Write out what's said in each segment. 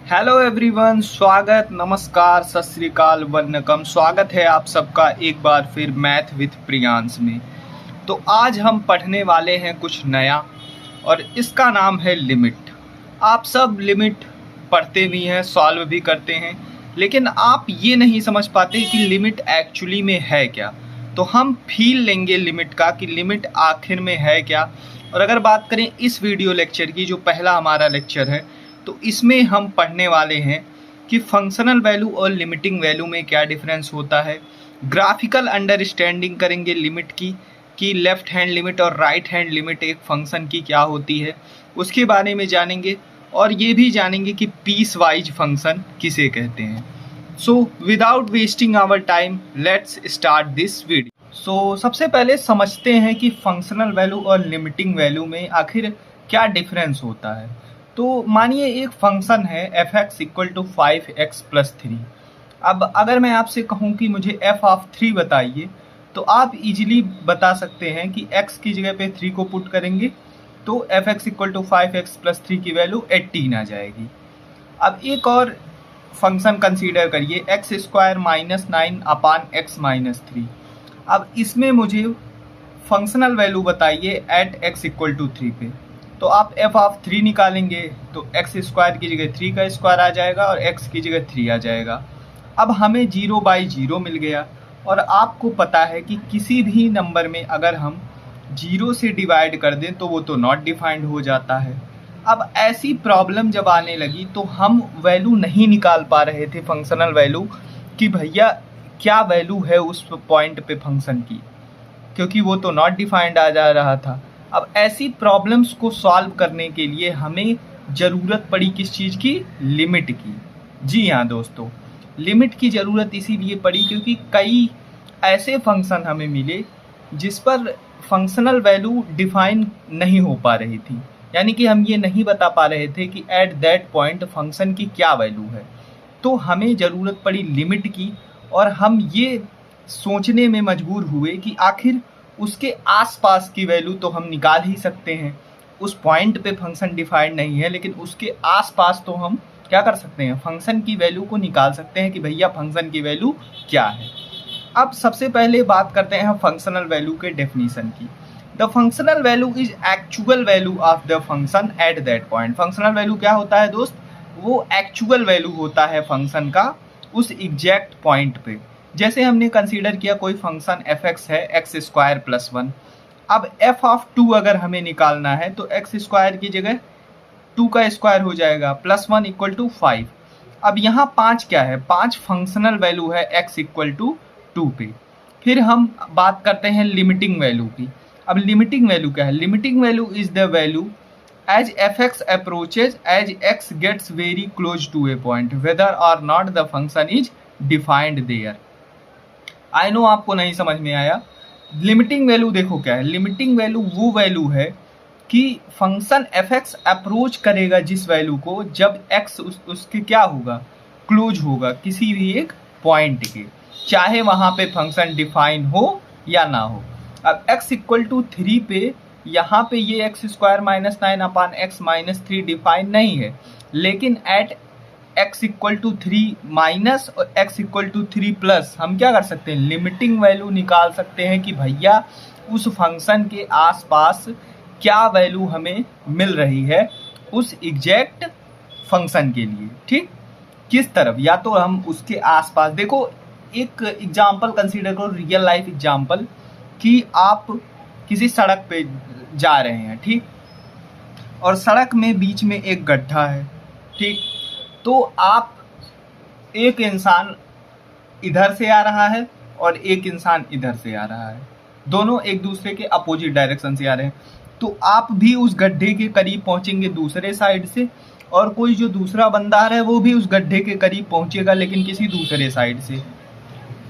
Hello everyone, स्वागत, नमस्कार, सत श्री अकाल, वंदनकम। स्वागत है आप सबका एक बार फिर मैथ विथ प्रियांश में। तो आज हम पढ़ने वाले हैं कुछ नया और इसका नाम है लिमिट। आप सब लिमिट पढ़ते भी हैं, सॉल्व भी करते हैं, लेकिन आप ये नहीं समझ पाते कि लिमिट एक्चुअली में है क्या। तो हम फील लेंगे लिमिट का कि लिमिट आखिर में है क्या। और अगर बात करें इस वीडियो लेक्चर की, जो पहला हमारा लेक्चर है, तो इसमें हम पढ़ने वाले हैं कि फंक्शनल वैल्यू और लिमिटिंग वैल्यू में क्या डिफरेंस होता है। ग्राफिकल अंडरस्टैंडिंग करेंगे लिमिट की कि लेफ्ट हैंड लिमिट और राइट हैंड लिमिट एक फंक्शन की क्या होती है, उसके बारे में जानेंगे। और ये भी जानेंगे कि पीस वाइज फंक्शन किसे कहते हैं। So without wasting our time, let's start this video. So सबसे पहले समझते हैं कि फंक्शनल वैल्यू और लिमिटिंग वैल्यू में आखिर क्या डिफरेंस होता है। तो मानिए एक फंक्शन है f(x = 5x+3)। अब अगर मैं आपसे कहूं कि मुझे f ऑफ 3 बताइए, तो आप इजीली बता सकते हैं कि x की जगह पे 3 को पुट करेंगे तो f(x = 5x+3) की वैल्यू 18 आ जाएगी। अब एक और फंक्शन कंसीडर करिए x² - 9/(x-3). अब इसमें मुझे फंक्शनल वैल्यू बताइए एट x = 3 पे। तो आप f ऑफ 3 निकालेंगे तो x² की जगह 3 का स्क्वायर आ जाएगा और x की जगह 3 आ जाएगा। अब हमें 0/0 मिल गया। और आपको पता है कि किसी भी नंबर में अगर हम 0 से डिवाइड कर दें तो वो तो नॉट डिफाइंड हो जाता है। अब ऐसी प्रॉब्लम जब आने लगी तो हम वैल्यू नहीं निकाल पा रहे थे फंक्शनल वैल्यू कि भैया क्या वैल्यू है उस पॉइंट पे फंक्शन की, क्योंकि वो तो नॉट डिफाइंड आ जा रहा था। अब ऐसी प्रॉब्लम्स को सॉल्व करने के लिए हमें ज़रूरत पड़ी किस चीज़ की? लिमिट की। जी हाँ दोस्तों, लिमिट की ज़रूरत इसीलिए पड़ी क्योंकि कई ऐसे फंक्शन हमें मिले जिस पर फंक्शनल वैल्यू डिफाइन नहीं हो पा रही थी। यानी कि हम ये नहीं बता पा रहे थे कि एट दैट पॉइंट फंक्शन की क्या वैल्यू है। तो हमें ज़रूरत पड़ी लिमिट की और हम ये सोचने में मजबूर हुए कि आखिर उसके आसपास की वैल्यू तो हम निकाल ही सकते हैं। उस पॉइंट पे फंक्शन डिफाइंड नहीं है, लेकिन उसके आसपास तो हम क्या कर सकते हैं, फंक्शन की वैल्यू को निकाल सकते हैं कि भैया फंक्शन की वैल्यू क्या है। अब सबसे पहले बात करते हैं फंक्शनल वैल्यू के डेफिनेशन की। The functional value is actual value of the function at that point. Functional value क्या होता है दोस्त? वो एक्चुअल वैल्यू होता है फंक्शन का उस एग्जैक्ट पॉइंट पे। जैसे हमने कंसीडर किया कोई फंक्शन f(x) है x² + 1। अब f ऑफ 2 अगर हमें निकालना है तो x² की जगह 2 का स्क्वायर हो जाएगा, +1 = 5। अब यहाँ 5 क्या है? 5 फंक्शनल वैल्यू है x = 2 पे। फिर हम बात करते हैं लिमिटिंग वैल्यू की। अब लिमिटिंग वैल्यू क्या है? Limiting value is the value as f(x) approaches as x gets very close to a point whether or not the function is defined there। I know आपको नहीं समझ में आया। लिमिटिंग वैल्यू देखो क्या है। लिमिटिंग वैल्यू वो वैल्यू है कि फंक्शन f(x) अप्रोच करेगा जिस वैल्यू को जब x उसके क्या होगा, क्लोज होगा किसी भी एक पॉइंट के, चाहे वहाँ पे फंक्शन डिफाइन हो या ना हो। अब x = 3 पे यहाँ पे ये x² - 9/(x-3) डिफाइन नहीं है, लेकिन एट x = 3 माइनस और x = 3 प्लस हम क्या कर सकते हैं, लिमिटिंग वैल्यू निकाल सकते हैं कि भैया उस फंक्शन के आसपास क्या वैल्यू हमें मिल रही है उस एग्जैक्ट फंक्शन के लिए। ठीक, किस तरफ? या तो हम उसके आसपास, देखो एक एग्जांपल कंसीडर करो, रियल लाइफ एग्जांपल, कि आप किसी सड़क पे जा रहे हैं, ठीक, और सड़क में बीच में एक गड्ढा है, ठीक। तो आप, एक इंसान इधर से आ रहा है और एक इंसान इधर से आ रहा है, दोनों एक दूसरे के अपोजिट डायरेक्शन से आ रहे हैं। तो आप भी उस गड्ढे के करीब पहुंचेंगे दूसरे साइड से, और कोई जो दूसरा बंदा है वो भी उस गड्ढे के करीब पहुंचेगा लेकिन किसी दूसरे साइड से।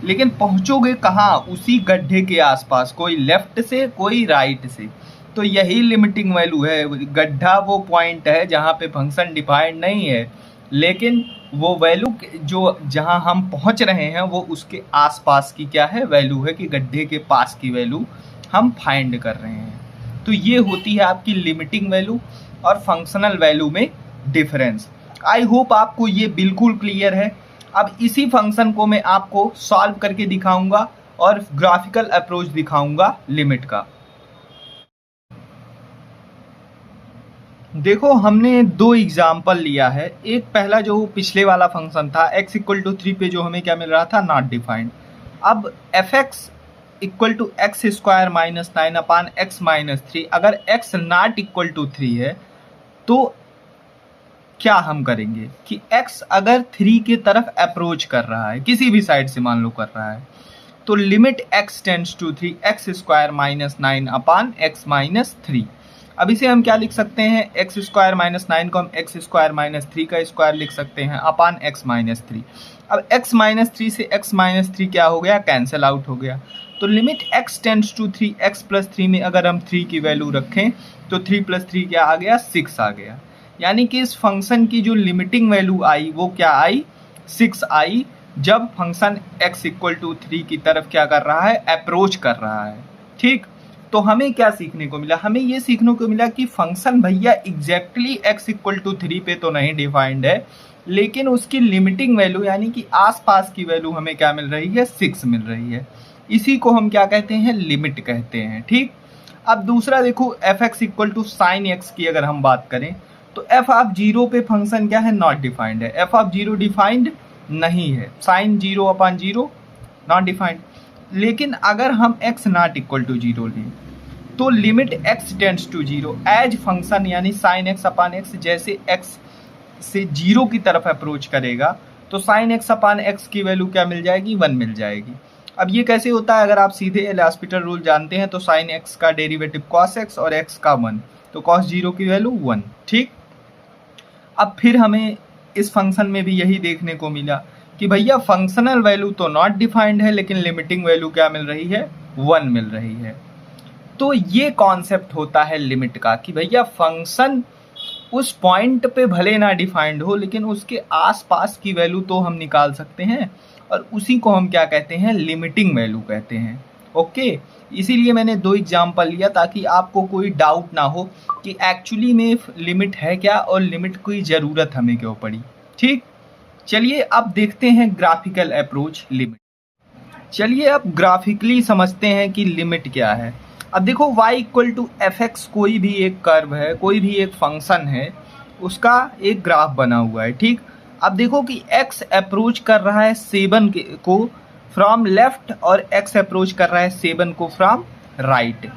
लेकिन पहुंचोगे कहाँ? उसी गड्ढे के आसपास, कोई लेफ्ट से कोई राइट से। तो यही लिमिटिंग वैल्यू है। गड्ढा वो पॉइंट है जहाँ पे फंक्शन डिफाइंड नहीं है, लेकिन वो वैल्यू जो जहाँ हम पहुँच रहे हैं वो उसके आसपास की क्या है, वैल्यू है, कि गड्ढे के पास की वैल्यू हम फाइंड कर रहे हैं। तो ये होती है आपकी लिमिटिंग वैल्यू और फंक्शनल वैल्यू में डिफरेंस। आई होप आपको ये बिल्कुल क्लियर है। अब इसी फंक्शन को मैं आपको सॉल्व करके दिखाऊंगा और ग्राफिकल अप्रोच दिखाऊंगा लिमिट का। देखो हमने दो एग्जाम्पल लिया है। एक पहला जो पिछले वाला फंक्शन था x इक्वल टू 3 पे जो हमें क्या मिल रहा था, नॉट डिफाइंड। अब fx equal to x square minus 9 upon x minus 3, अगर x नॉट इक्वल टू 3 है तो क्या हम करेंगे कि x अगर 3 की तरफ अप्रोच कर रहा है, किसी भी साइड से मान लो कर रहा है, तो limit x tends to 3 x square minus 9 upon x minus 3। अब इसे हम क्या लिख सकते हैं, एक्स स्क्वायर माइनस 9 को हम एक्स स्क्वायर माइनस 3 का स्क्वायर लिख सकते हैं अपान एक्स माइनस 3। अब एक्स माइनस 3 से एक्स माइनस 3 क्या हो गया, कैंसिल आउट हो गया। तो limit x tends to 3 x plus 3 में अगर हम 3 की वैल्यू रखें तो 3 प्लस 3 क्या आ गया, 6 आ गया। यानी कि इस फंक्शन की जो लिमिटिंग वैल्यू आई वो क्या आई, 6 आई, जब फंक्शन x इक्वल टू 3 की तरफ क्या कर रहा है, अप्रोच कर रहा है। ठीक, तो हमें क्या सीखने को मिला, हमें ये सीखने को मिला कि फंक्शन भैया एग्जैक्टली x इक्वल टू 3 पे तो नहीं डिफाइंड है, लेकिन उसकी लिमिटिंग वैल्यू यानी कि आसपास की वैल्यू हमें क्या मिल रही है, 6 मिल रही है। इसी को हम क्या कहते हैं, लिमिट कहते हैं। ठीक, अब दूसरा देखो f(x) equal to sine x की अगर हम बात करें तो f ऑफ 0 पे फंक्शन क्या है, नॉट डिफाइंड है। f ऑफ 0 डिफाइंड नहीं है, साइन 0 अपान 0 नॉट डिफाइंड। लेकिन अगर हम x नॉट इक्वल टू 0 लें तो limit x tends to 0 as function यानी साइन x अपान एक्स जैसे x से 0 की तरफ अप्रोच करेगा तो साइन x अपान एक्स की वैल्यू क्या मिल जाएगी, 1 मिल जाएगी। अब ये कैसे होता है, अगर आप सीधे एल हॉस्पिटल रूल जानते हैं तो साइन x का डेरिवेटिव कॉस x और x का 1, तो कॉस 0 की वैल्यू 1। ठीक, अब फिर हमें इस फंक्शन में भी यही देखने को मिला कि भैया फंक्शनल वैल्यू तो नॉट डिफाइंड है लेकिन लिमिटिंग वैल्यू क्या मिल रही है, 1 मिल रही है। तो ये कॉन्सेप्ट होता है लिमिट का कि भैया फंक्शन उस पॉइंट पे भले ना डिफाइंड हो लेकिन उसके आसपास की वैल्यू तो हम निकाल सकते हैं, और उसी को हम क्या कहते हैं, लिमिटिंग वैल्यू कहते हैं। ओके, इसीलिए मैंने दो एग्जाम्पल लिया ताकि आपको कोई डाउट ना हो कि एक्चुअली में लिमिट है क्या और लिमिट की ज़रूरत हमें क्यों पड़ी। ठीक, चलिए अब देखते हैं ग्राफिकल अप्रोच लिमिट। चलिए अब ग्राफिकली समझते हैं कि लिमिट क्या है। अब देखो y equal to f x कोई भी एक कर्व है, कोई भी एक फंक्शन है, उसका एक ग्राफ बना हुआ है। ठीक, अब देखो कि x अप्रोच कर रहा है 7 को फ्रॉम लेफ्ट और x अप्रोच कर रहा है 7 को फ्रॉम राइट।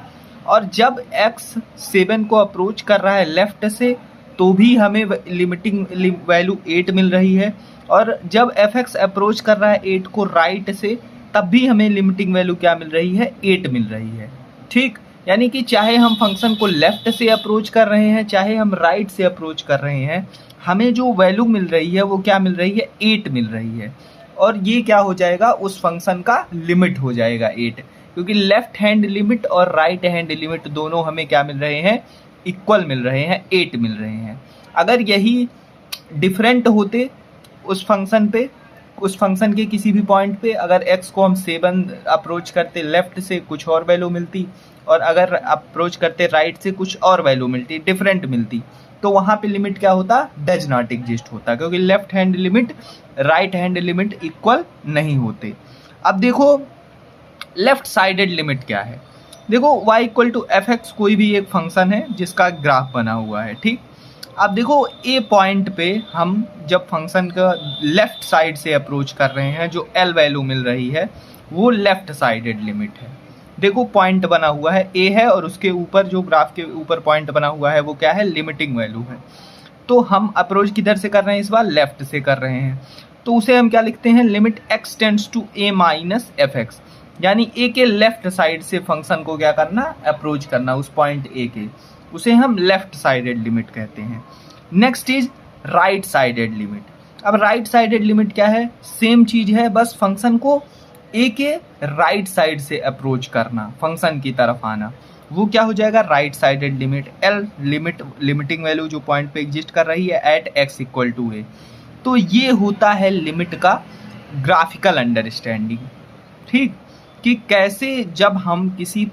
और जब x 7 को अप्रोच कर रहा है लेफ्ट से तो भी हमें लिमिटिंग वैल्यू 8 मिल रही है, और जब fx अप्रोच कर रहा है 8 को राइट से तब भी हमें लिमिटिंग वैल्यू क्या मिल रही है, 8 मिल रही है। ठीक, यानी कि चाहे हम फंक्शन को लेफ्ट से अप्रोच कर रहे हैं चाहे हम राइट से अप्रोच कर रहे हैं, हमें जो वैल्यू मिल रही है वो क्या मिल रही है, 8 मिल रही है। और ये क्या हो जाएगा, उस फंक्शन का लिमिट हो जाएगा 8, क्योंकि लेफ्ट हैंड लिमिट और राइट हैंड लिमिट दोनों हमें क्या मिल रहे हैं, इक्वल मिल रहे हैं, 8 मिल रहे हैं। अगर यही डिफरेंट होते उस फंक्शन पे, उस फंक्शन के किसी भी पॉइंट पे, अगर x को हम 7 अप्रोच करते लेफ्ट से कुछ और वैल्यू मिलती, और अगर अप्रोच करते राइट से कुछ और वैल्यू मिलती, डिफरेंट मिलती, तो वहाँ पे लिमिट क्या होता, डज नॉट एग्जिस्ट होता, क्योंकि left hand limit right hand limit equal नहीं होते। अब देखो लेफ्ट साइडेड लिमिट क्या है। देखो y equal to f x कोई भी एक फंक्शन है जिसका ग्राफ बना हुआ है। ठीक, अब देखो ए पॉइंट पे हम जब फंक्शन का लेफ्ट साइड से अप्रोच कर रहे हैं, जो एल वैल्यू मिल रही है वो लेफ्ट साइडेड लिमिट है। देखो पॉइंट बना हुआ है ए है, और उसके ऊपर जो ग्राफ के ऊपर पॉइंट बना हुआ है वो क्या है, लिमिटिंग वैल्यू है। तो हम अप्रोच किधर से कर रहे हैं, इस बार लेफ्ट से कर रहे हैं, तो उसे हम क्या लिखते हैं, limit x tends to a minus f x, यानी ए के लेफ्ट साइड से फंक्शन को क्या करना, अप्रोच करना उस पॉइंट ए के, उसे हम लेफ्ट साइडेड लिमिट कहते हैं। Next is right sided limit. अब राइट साइडेड लिमिट क्या है, सेम चीज है, बस फंक्शन को ए के राइट साइड से अप्रोच करना, फंक्शन की तरफ आना, वो क्या हो जाएगा, right sided limit. L limit, limiting value जो पॉइंट पे एग्जिस्ट कर रही है at x equal to a। तो ये होता है लिमिट का ग्राफिकल अंडरस्टैंडिंग। ठीक, कि कैसे जब हम किसी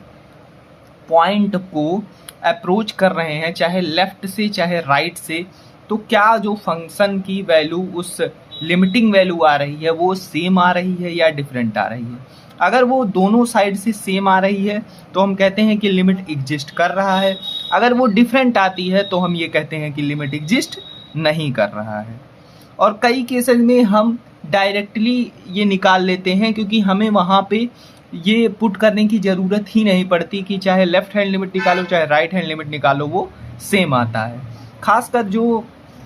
पॉइंट को अप्रोच कर रहे हैं चाहे लेफ्ट से चाहे राइट से, तो क्या जो फंक्शन की वैल्यू उस लिमिटिंग वैल्यू आ रही है वो सेम आ रही है या डिफरेंट आ रही है। अगर वो दोनों साइड से सेम आ रही है तो हम कहते हैं कि लिमिट एग्जिस्ट कर रहा है, अगर वो डिफरेंट आती है तो हम ये कहते हैं कि लिमिट एग्जिस्ट नहीं कर रहा है। और कई केसेस में हम डायरेक्टली ये निकाल लेते हैं क्योंकि हमें वहाँ पे ये पुट करने की ज़रूरत ही नहीं पड़ती कि चाहे लेफ्ट हैंड लिमिट निकालो चाहे राइट हैंड लिमिट निकालो वो सेम आता है। खासकर जो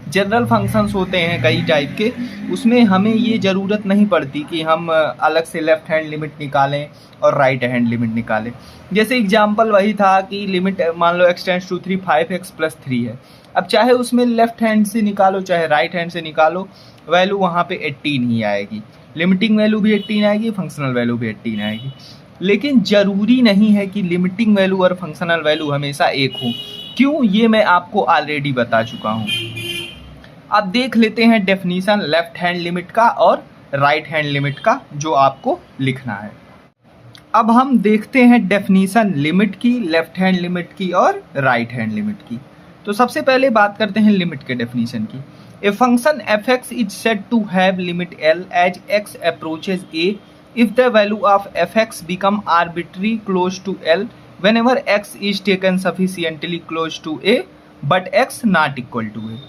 जनरल फंक्शंस होते हैं कई टाइप के, उसमें हमें ये ज़रूरत नहीं पड़ती कि हम अलग से लेफ्ट हैंड लिमिट निकालें और राइट हैंड लिमिट निकालें। जैसे एग्जांपल वही था कि लिमिट मान लो x टेंड्स टू 3 5x+3 है। अब चाहे उसमें लेफ्ट हैंड से निकालो चाहे राइट हैंड से निकालो, वैल्यू वहाँ पे 18 ही आएगी। लिमिटिंग वैल्यू भी 18 आएगी, फंक्शनल वैल्यू भी 18 आएगी। लेकिन ज़रूरी नहीं है कि लिमिटिंग वैल्यू और फंक्शनल वैल्यू हमेशा एक हो। क्यों, ये मैं आपको ऑलरेडी बता चुका हूँ। अब देख लेते हैं डेफिनीशन लेफ्ट हैंड लिमिट का और राइट हैंड लिमिट का जो आपको लिखना है। अब हम देखते हैं डेफिनीशन लिमिट की, लेफ्ट हैंड लिमिट की और राइट हैंड लिमिट की। तो सबसे पहले बात करते हैं लिमिट के डेफिनीशन की। A function fx is said to have limit l as x approaches a if the value of fx become arbitrary close to l whenever x is taken sufficiently close to a but x not equal to a।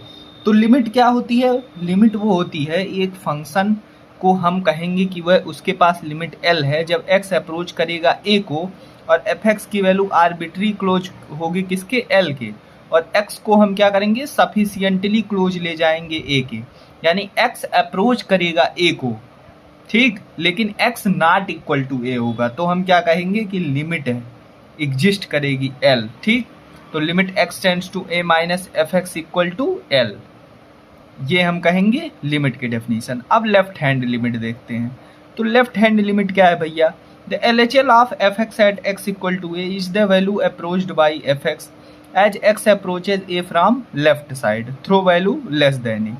तो limit क्या होती है? Limit वो होती है एक function को हम कहेंगे कि वह उसके पास लिमिट l है जब x अप्रोच करेगा a को, और fx की वैल्यू आर्बिट्री क्लोज होगी किसके? l के, और x को हम क्या करेंगे? सफिशिएंटली क्लोज ले जाएंगे a के, यानी x अप्रोच करेगा a को, ठीक, लेकिन x not equal to a होगा, तो हम क्या कहेंगे कि लिमिट है एग्जिस्ट करेगी l, ठीक। तो limit x tends to a minus fx equal to l, ये हम कहेंगे लिमिट के डेफिनेशन। अब लेफ्ट हैंड लिमिट देखते हैं। तो लेफ्ट हैंड लिमिट क्या है भैया? The LHL of fx at x equal to a is the value approached by fx as x approaches a from left side through value less than a।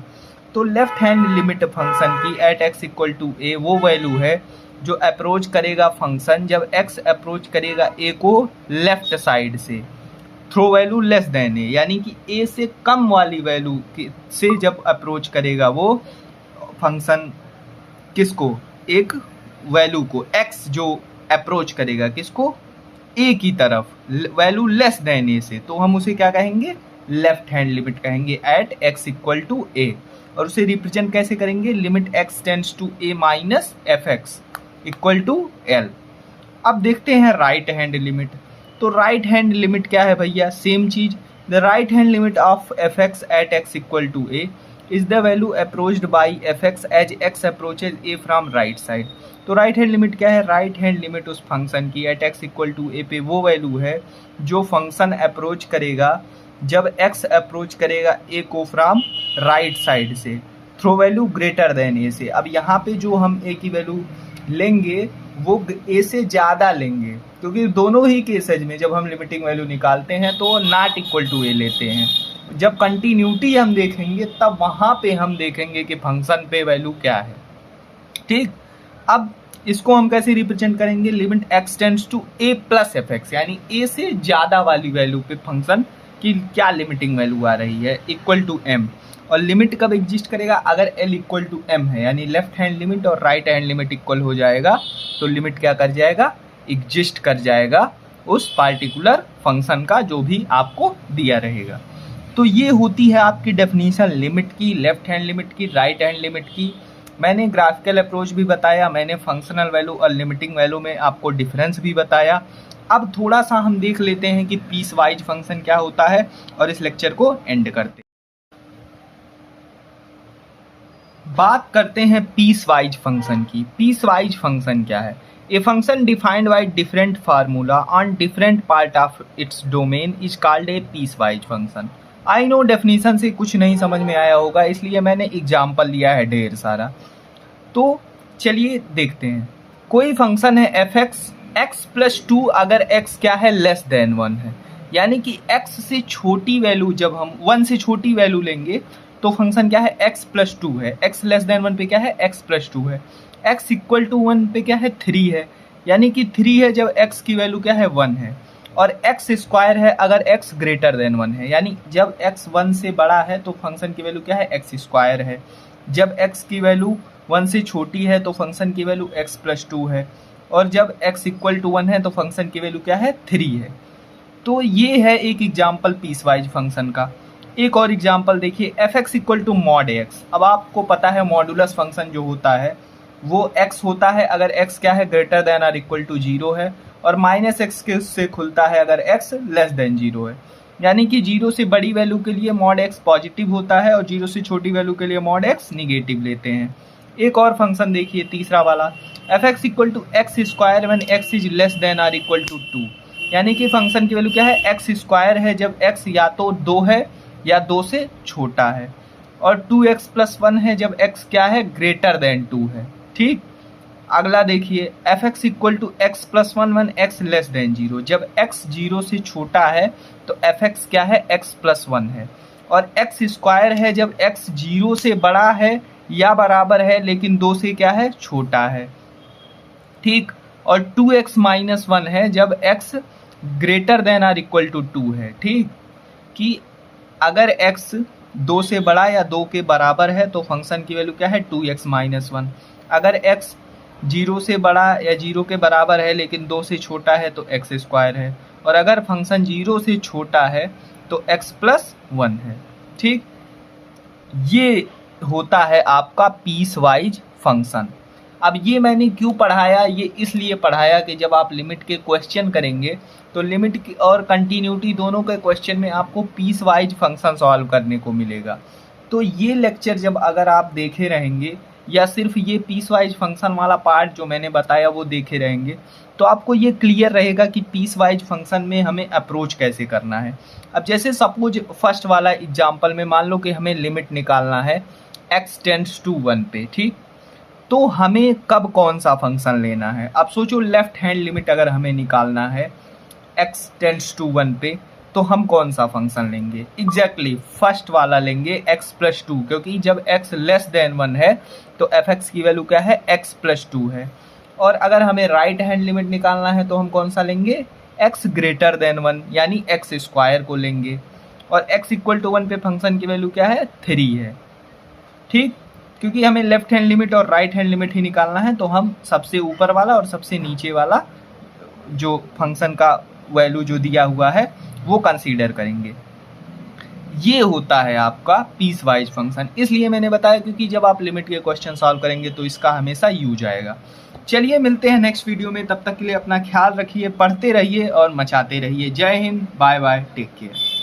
तो left hand limit function की at x equal to a वो value है जो approach करेगा function जब x approach करेगा a को left side से through value less than a, यानी कि a से कम वाली वैल्यू से जब अप्रोच करेगा वो फंक्शन किसको? एक वैल्यू को, x जो अप्रोच करेगा किसको? a की तरफ, वैल्यू लेस देन a से, तो हम उसे क्या कहेंगे? लेफ्ट हैंड लिमिट कहेंगे at x equal to a। और उसे रिप्रेजेंट कैसे करेंगे? Limit x tends to a minus fx equal to l। अब देखते हैं राइट हैंड लिमिट। तो राइट हैंड लिमिट क्या है भैया? सेम चीज, the right hand limit of fx at x equal to a is the value approached by fx as x approaches a from right side. तो right hand limit क्या है? Right hand limit उस function की at x equal to a पे वो value है जो function approach करेगा जब x अप्रोच करेगा a को फ्रॉम राइट साइड से through value greater than a से। अब यहाँ पे जो हम a की वैल्यू लेंगे वो a से ज़्यादा लेंगे, क्योंकि दोनों ही केसेज में जब हम लिमिटिंग वैल्यू निकालते हैं तो नॉट इक्वल टू a लेते हैं। जब कंटिन्यूटी हम देखेंगे तब वहाँ पे हम देखेंगे कि फंक्शन पे वैल्यू क्या है, ठीक। अब इसको हम कैसे रिप्रेजेंट करेंगे? Limit x tends to a plus fx, यानी a से ज़्यादा वाली वैल्यू पे फंक्शन की क्या लिमिटिंग वैल्यू आ रही है? Equal to m। और लिमिट कब एग्जिस्ट करेगा? अगर l इक्वल टू m है, यानी लेफ्ट हैंड लिमिट और राइट हैंड लिमिट इक्वल हो जाएगा तो लिमिट क्या कर जाएगा? एग्जिस्ट कर जाएगा उस पार्टिकुलर फंक्शन का जो भी आपको दिया रहेगा। तो ये होती है आपकी डेफिनीशन लिमिट की, लेफ्ट हैंड लिमिट की, राइट हैंड लिमिट की। मैंने ग्राफिकल अप्रोच भी बताया, मैंने फंक्शनल वैल्यू और लिमिटिंग वैल्यू में आपको डिफरेंस भी बताया। अब थोड़ा सा हम देख लेते हैं कि पीस वाइज फंक्शन क्या होता है और इस लेक्चर को एंड करते हैं। बात करते हैं पीस वाइज फंक्शन की। पीस वाइज फंक्शन क्या है? A function defined by different formula on different part of its domain is called a piecewise function. I know definition से कुछ नहीं समझ में आया होगा, इसलिए मैंने एग्जाम्पल लिया है ढेर सारा। तो चलिए देखते हैं। कोई फंक्शन है fx x प्लस 2 अगर x क्या है? लेस देन 1 है, यानी कि x से छोटी वैल्यू जब हम 1 से छोटी वैल्यू लेंगे तो फंक्शन क्या है? x प्लस 2 है। x लेस देन 1 पे क्या है? x प्लस 2 है। x इक्वल टू 1 पे क्या है? 3 है, यानी कि 3 है जब x की वैल्यू क्या है? 1 है। और एक्स स्क्वायर है अगर एक्स ग्रेटर देन 1 है, यानी जब एक्स 1 से बड़ा है तो फंक्शन की वैल्यू क्या है, एक्स स्क्वायर है। जब एक्स की वैल्यू 1 से छोटी है तो फंक्शन की वैल्यू एक्स प्लस 2 है। और जब एक्स इक्वल टू 1 है तो फंक्शन की वैल्यू क्या है, 3 है। तो ये है एक एग्जाम्पल पीस वाइज फंक्शन का। एक और एग्जाम्पल देखिए, f x equal to mod x. अब आपको पता है मॉडुलस फंक्शन जो होता है वो एक्स होता है अगर एक्स क्या है, ग्रेटर देन और इक्वल टू 0 है, और माइनस एक्स के उससे खुलता है अगर एक्स लेस देन 0 है। यानी कि 0 से बड़ी वैल्यू के लिए मॉड एक्स पॉजिटिव होता है और 0 से छोटी वैल्यू के लिए मॉड एक्स निगेटिव लेते हैं। एक और फंक्शन देखिए, तीसरा वाला, f x equal to x square when x is less than और इक्वल टू 2। यानी कि फंक्शन की वैल्यू क्या है, एक्स स्क्वायर है जब एक्स या तो 2 है या 2 से छोटा है, और 2x प्लस 1 है जब x क्या है, ग्रेटर देन 2 है। ठीक, अगला देखिए, f x equal to x plus 1 one x less than 0। जब x 0 से छोटा है तो एफ एक्स क्या है, x प्लस 1 है, और एक्स स्क्वायर है जब x 0 से बड़ा है या बराबर है लेकिन 2 से क्या है, छोटा है। ठीक, और 2x माइनस 1 है जब x ग्रेटर देन और इक्वल टू 2 है। ठीक, कि अगर x 2 से बड़ा या 2 के बराबर है तो फंक्शन की वैल्यू क्या है, 2x माइनस 1। अगर x 0 से बड़ा या 0 के बराबर है लेकिन 2 से छोटा है तो x स्क्वायर है, और अगर फंक्शन 0 से छोटा है तो x प्लस 1 है। ठीक, ये होता है आपका पीस वाइज फंक्शन। अब ये मैंने क्यों पढ़ाया, ये इसलिए पढ़ाया कि जब आप लिमिट के क्वेश्चन करेंगे तो लिमिट की और कंटिन्यूटी दोनों के क्वेश्चन में आपको पीस वाइज फंक्शन सॉल्व करने को मिलेगा। तो ये लेक्चर जब अगर आप देखे रहेंगे या सिर्फ ये पीस वाइज फंक्शन वाला पार्ट जो मैंने बताया वो देखे रहेंगे तो आपको ये क्लियर रहेगा कि पीस वाइज फंक्शन में हमें अप्रोच कैसे करना है। अब जैसे सपोज फर्स्ट वाला एग्जाम्पल में मान लो कि हमें लिमिट निकालना है x टेंड्स टू 1 पे। ठीक, तो हमें कब कौन सा फंक्शन लेना है। अब सोचो लेफ्ट हैंड लिमिट अगर हमें निकालना है x टेंड्स टू 1 पे तो हम कौन सा फंक्शन लेंगे, एग्जैक्टली फर्स्ट वाला लेंगे x प्लस 2, क्योंकि जब x लेस देन 1 है तो एफ एक्स की वैल्यू क्या है, x प्लस 2 है। और अगर हमें राइट हैंड लिमिट निकालना है तो हम कौन सा लेंगे, x ग्रेटर देन 1 यानी x स्क्वायर को लेंगे, और x इक्वल टू 1 पे फंक्शन की वैल्यू क्या है, 3 है। ठीक, क्योंकि हमें लेफ्ट हैंड लिमिट और राइट हैंड लिमिट ही निकालना है तो हम सबसे ऊपर वाला और सबसे नीचे वाला जो फंक्शन का वैल्यू जो दिया हुआ है वो कंसीडर करेंगे। ये होता है आपका पीस वाइज फंक्शन, इसलिए मैंने बताया क्योंकि जब आप लिमिट के क्वेश्चन सॉल्व करेंगे तो इसका हमेशा यूज आएगा। चलिए मिलते हैं नेक्स्ट वीडियो में, तब तक के लिए अपना ख्याल रखिए, पढ़ते रहिए और मचाते रहिए। जय हिंद, बाय बाय, टेक केयर।